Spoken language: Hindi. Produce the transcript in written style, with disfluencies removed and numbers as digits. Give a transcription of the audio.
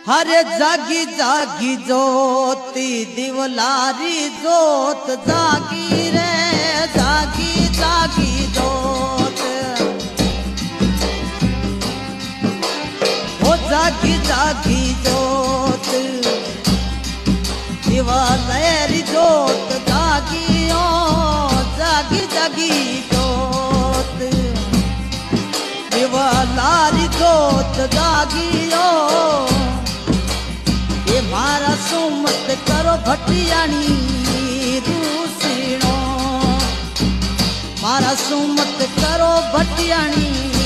हरे जागी जागी ज्योति दिवलारी जोत जागी रे जागी जागी जोत ओ जागी जागी जोत दिवलारी जोत जागी ओ जागी जागी जोत दिवलारी जोत जागी ओ मारा सुमत करो भटियाणी रूसीणो मारा सुमत करो भटियाणी